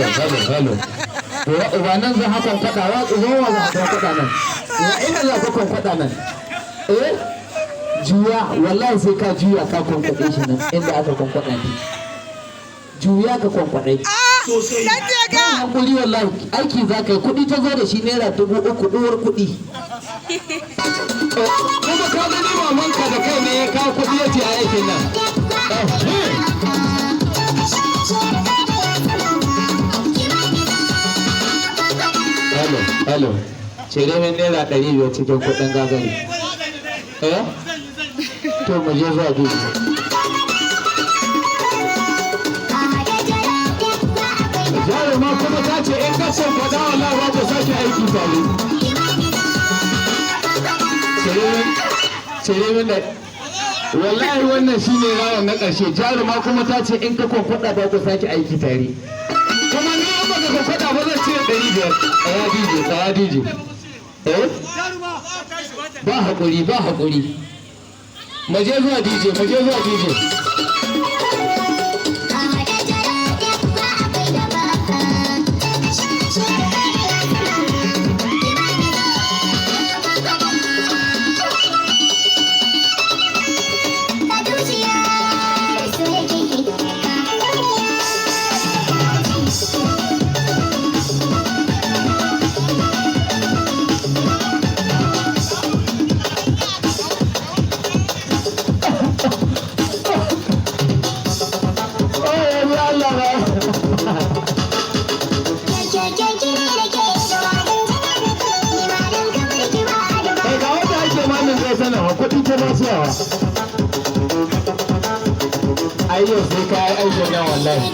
halo ba nan za hakan kada wa zuwa za ka kada nan ina za ka kada nan juya wallahi sai ka juya ka kwankwade shi nan inda aka kwankwada ne juya ka kwankwade sosai ka hankuli wallahi aiki za ka yi kuɗi ta zo da shi naira 3,000 uwar kuɗi kuma ka gani mamanka da kai ne ya kawo kuɗi ya ce a aikin nan Hello, cire min naira 500 cikin kuɗin gagari. To mu je zuwa dubu. Jaruma kuma ta ce in ka son faɗa wallahi ba ta sake aiki tare. Cire min da wallahi wannan shine rawan na ƙarshe. Jaruma kuma ta ce in ka kwakwada ba ta sake aiki tare. Kuma ni an baka kwakwada ba zan cire 500. Tsaya DJ. Ba haƙuri. Maje zuwa DJ. Kuɗi ta basuwa ai yau sai ka yi aikin nan wallahi